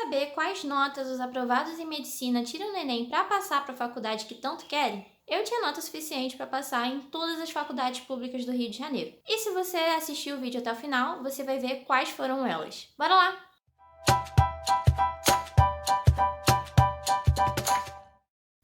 saber quais notas os aprovados em medicina tiram no Enem para passar para a faculdade que tanto querem? Eu tinha nota suficiente para passar em todas as faculdades públicas do Rio de Janeiro. E se você assistiu o vídeo até o final, você vai ver quais foram elas. Bora lá!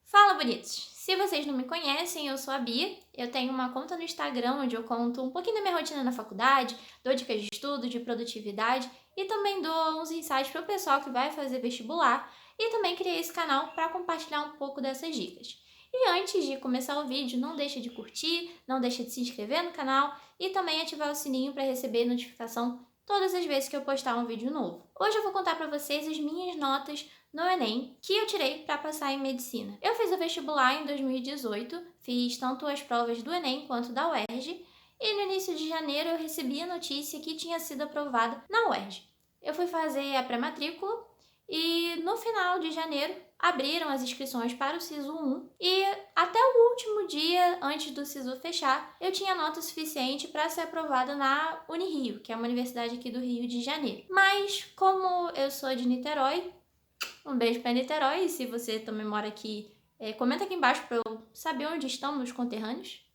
Fala, bonitos! Se vocês não me conhecem, eu sou a Bia. Eu tenho uma conta no Instagram onde eu conto um pouquinho da minha rotina na faculdade, dou dicas de estudo, de produtividade e também dou uns insights para o pessoal que vai fazer vestibular, e também criei esse canal para compartilhar um pouco dessas dicas. E antes de começar o vídeo, não deixe de curtir, não deixe de se inscrever no canal e também ativar o sininho para receber notificação todas as vezes que eu postar um vídeo novo. Hoje eu vou contar para vocês as minhas notas no Enem que eu tirei para passar em medicina. Eu fiz o vestibular em 2018, fiz tanto as provas do Enem quanto da UERJ, e no início de janeiro eu recebi a notícia que tinha sido aprovada na UERJ. Eu fui fazer a pré-matrícula e no final de janeiro abriram as inscrições para o SISU 1 e até o último dia antes do SISU fechar, eu tinha nota suficiente para ser aprovada na Unirio, que é uma universidade aqui do Rio de Janeiro. Mas como eu sou de Niterói, um beijo para Niterói, e se você também mora aqui, comenta aqui embaixo para eu saber onde estão meus conterrâneos.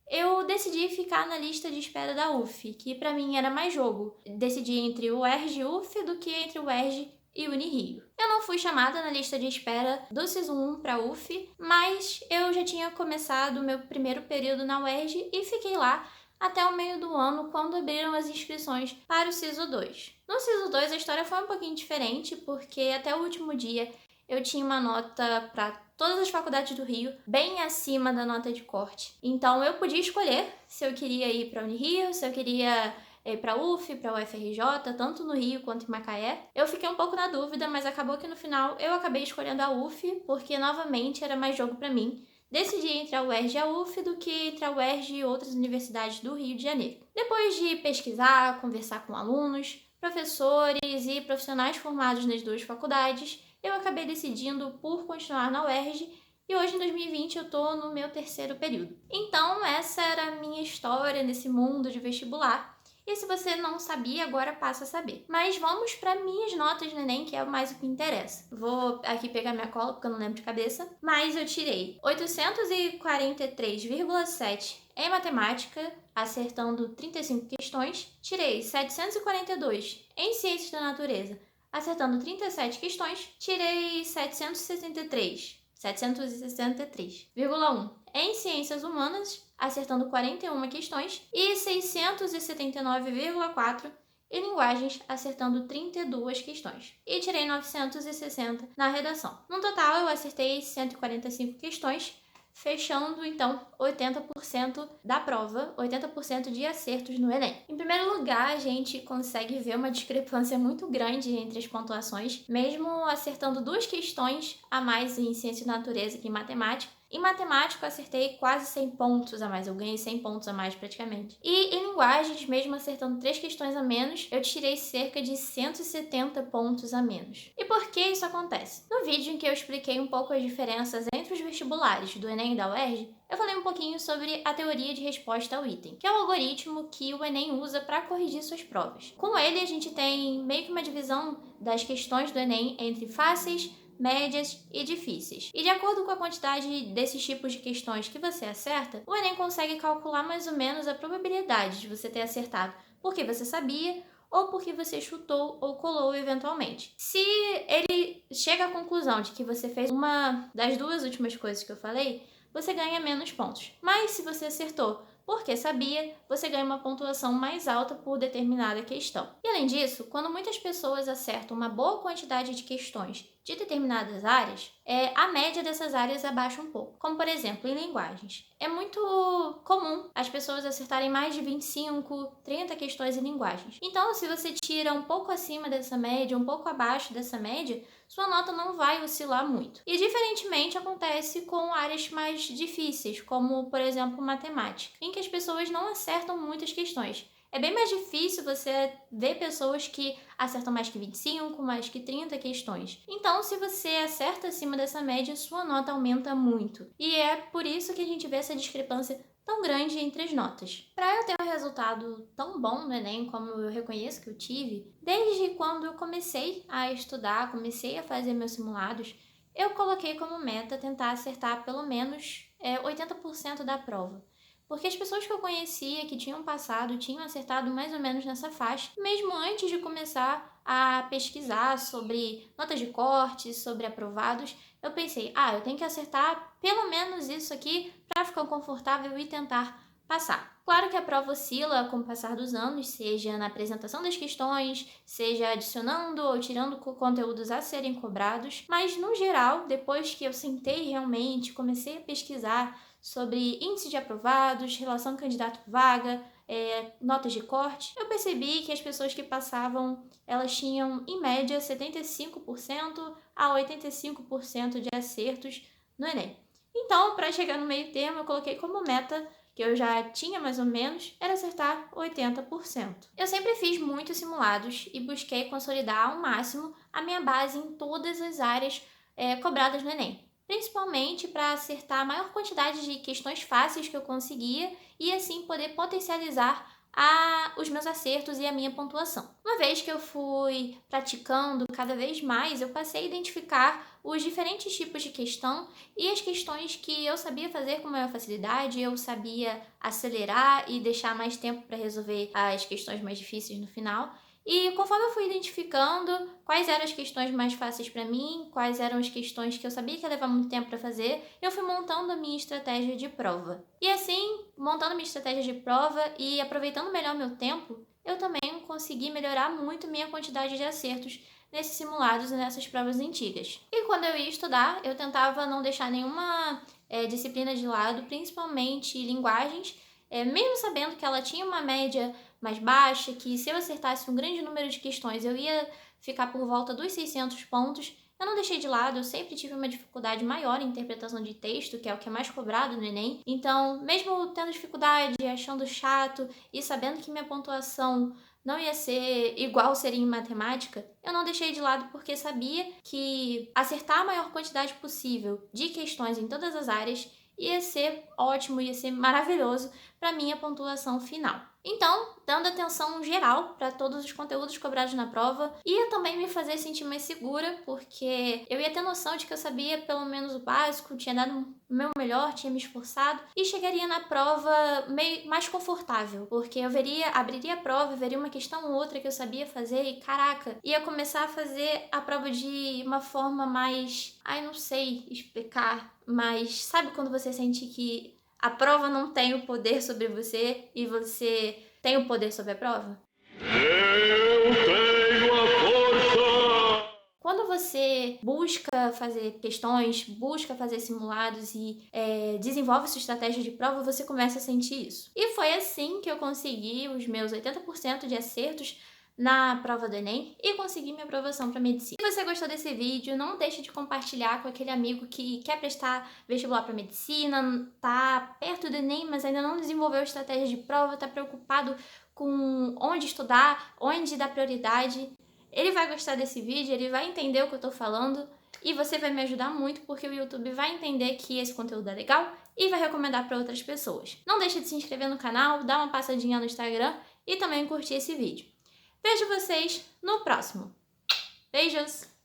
Eu decidi ficar na lista de espera da UF, que para mim era mais jogo. Decidi entre o UERJ e UF do que entre o UERJ e Unirio. Eu não fui chamada na lista de espera do SISU 1 para UF, mas eu já tinha começado o meu primeiro período na UERJ e fiquei lá até o meio do ano, quando abriram as inscrições para o SISU 2. No SISU 2 a história foi um pouquinho diferente, porque até o último dia eu tinha uma nota para todas as faculdades do Rio bem acima da nota de corte. Então eu podia escolher se eu queria ir para a Unirio, se eu queria ir para a UF, para a UFRJ, tanto no Rio quanto em Macaé. Eu fiquei um pouco na dúvida, mas acabou que no final eu acabei escolhendo a UF, porque novamente era mais jogo para mim. Decidi entre a UERJ e a UF do que entre a UERJ e outras universidades do Rio de Janeiro. Depois de pesquisar, conversar com alunos, professores e profissionais formados nas duas faculdades, eu acabei decidindo por continuar na UERJ e hoje, em 2020, eu tô no meu terceiro período. Então, essa era a minha história nesse mundo de vestibular. E se você não sabia, agora passa a saber. Mas vamos para minhas notas no Enem, que é mais o que interessa. Vou aqui pegar minha cola, porque eu não lembro de cabeça. Mas eu tirei 843,7 em matemática, acertando 35 questões. Tirei 742 em ciências da natureza, acertando 37 questões. Tirei 763,1 em ciências humanas, acertando 41 questões, e 679,4 em linguagens, acertando 32 questões. E tirei 960 na redação. No total, eu acertei 145 questões, fechando, então, 80% da prova, 80% de acertos no Enem. Em primeiro lugar, a gente consegue ver uma discrepância muito grande entre as pontuações, mesmo acertando 2 questões a mais em ciência da natureza que em matemática. Em matemática, eu acertei quase 100 pontos a mais, eu ganhei 100 pontos a mais praticamente. E em linguagens, mesmo acertando 3 questões a menos, eu tirei cerca de 170 pontos a menos. E por que isso acontece? No vídeo em que eu expliquei um pouco as diferenças entre os vestibulares do Enem e da UERJ, eu falei um pouquinho sobre a teoria de resposta ao item, que é o algoritmo que o Enem usa para corrigir suas provas. Com ele, a gente tem meio que uma divisão das questões do Enem entre fáceis, médias e difíceis. E de acordo com a quantidade desses tipos de questões que você acerta, o Enem consegue calcular mais ou menos a probabilidade de você ter acertado porque você sabia ou porque você chutou ou colou eventualmente. Se ele chega à conclusão de que você fez uma das duas últimas coisas que eu falei, você ganha menos pontos. Mas se você acertou porque sabia, você ganha uma pontuação mais alta por determinada questão. E além disso, quando muitas pessoas acertam uma boa quantidade de questões de determinadas áreas, a média dessas áreas abaixa um pouco. Como, por exemplo, em linguagens. É muito comum as pessoas acertarem mais de 25, 30 questões em linguagens. Então, se você tira um pouco acima dessa média, um pouco abaixo dessa média, sua nota não vai oscilar muito. E diferentemente acontece com áreas mais difíceis, como, por exemplo, matemática, em que as pessoas não acertam muitas questões. É bem mais difícil você ver pessoas que acertam mais que 25, mais que 30 questões. Então, se você acerta acima dessa média, sua nota aumenta muito. E é por isso que a gente vê essa discrepância tão grande entre as notas. Para eu ter um resultado tão bom no Enem como eu reconheço que eu tive, desde quando eu comecei a estudar, comecei a fazer meus simulados, eu coloquei como meta tentar acertar pelo menos 80% da prova. Porque as pessoas que eu conhecia que tinham passado tinham acertado mais ou menos nessa faixa, mesmo antes de começar a pesquisar sobre notas de corte, sobre aprovados, eu pensei, eu tenho que acertar pelo menos isso aqui para ficar confortável e tentar passar. Claro que a prova oscila com o passar dos anos, seja na apresentação das questões, seja adicionando ou tirando conteúdos a serem cobrados, mas no geral, depois que eu sentei realmente, comecei a pesquisar sobre índice de aprovados, relação candidato-vaga, notas de corte, eu percebi que as pessoas que passavam, elas tinham, em média, 75% a 85% de acertos no Enem. Então, para chegar no meio termo, eu coloquei como meta, que eu já tinha mais ou menos, era acertar 80%. Eu sempre fiz muitos simulados e busquei consolidar ao máximo a minha base em todas as áreas cobradas no Enem. Principalmente para acertar a maior quantidade de questões fáceis que eu conseguia e assim poder potencializar os meus acertos e a minha pontuação. Uma vez que eu fui praticando cada vez mais, eu passei a identificar os diferentes tipos de questão e as questões que eu sabia fazer com maior facilidade, eu sabia acelerar e deixar mais tempo para resolver as questões mais difíceis no final. E conforme eu fui identificando quais eram as questões mais fáceis para mim, quais eram as questões que eu sabia que ia levar muito tempo para fazer, eu fui montando a minha estratégia de prova. E assim, montando a minha estratégia de prova e aproveitando melhor meu tempo, eu também consegui melhorar muito minha quantidade de acertos nesses simulados e nessas provas antigas. E quando eu ia estudar, eu tentava não deixar nenhuma disciplina de lado, principalmente linguagens, mesmo sabendo que ela tinha uma média mais baixa, que se eu acertasse um grande número de questões eu ia ficar por volta dos 600 pontos, eu não deixei de lado, eu sempre tive uma dificuldade maior em interpretação de texto, que é o que é mais cobrado no Enem. Então, mesmo tendo dificuldade, achando chato e sabendo que minha pontuação não ia ser igual seria em matemática, eu não deixei de lado porque sabia que acertar a maior quantidade possível de questões em todas as áreas ia ser ótimo, ia ser maravilhoso para minha pontuação final. Então, dando atenção geral para todos os conteúdos cobrados na prova, ia também me fazer sentir mais segura, porque eu ia ter noção de que eu sabia pelo menos o básico, tinha dado o meu melhor, tinha me esforçado, e chegaria na prova meio mais confortável, porque eu abriria a prova, veria uma questão ou outra que eu sabia fazer e, caraca, ia começar a fazer a prova de uma forma mais, não sei explicar, mas sabe quando você sente que a prova não tem o poder sobre você e você tem o poder sobre a prova? Eu tenho a força! Quando você busca fazer questões, busca fazer simulados e desenvolve sua estratégia de prova, você começa a sentir isso. E foi assim que eu consegui os meus 80% de acertos na prova do Enem e consegui minha aprovação para medicina. Se você gostou desse vídeo, não deixe de compartilhar com aquele amigo que quer prestar vestibular para medicina, tá perto do Enem, mas ainda não desenvolveu estratégia de prova, tá preocupado com onde estudar, onde dar prioridade. Ele vai gostar desse vídeo, ele vai entender o que eu tô falando e você vai me ajudar muito porque o YouTube vai entender que esse conteúdo é legal e vai recomendar para outras pessoas. Não deixe de se inscrever no canal, dar uma passadinha no Instagram e também curtir esse vídeo. Vejo vocês no próximo. Beijos!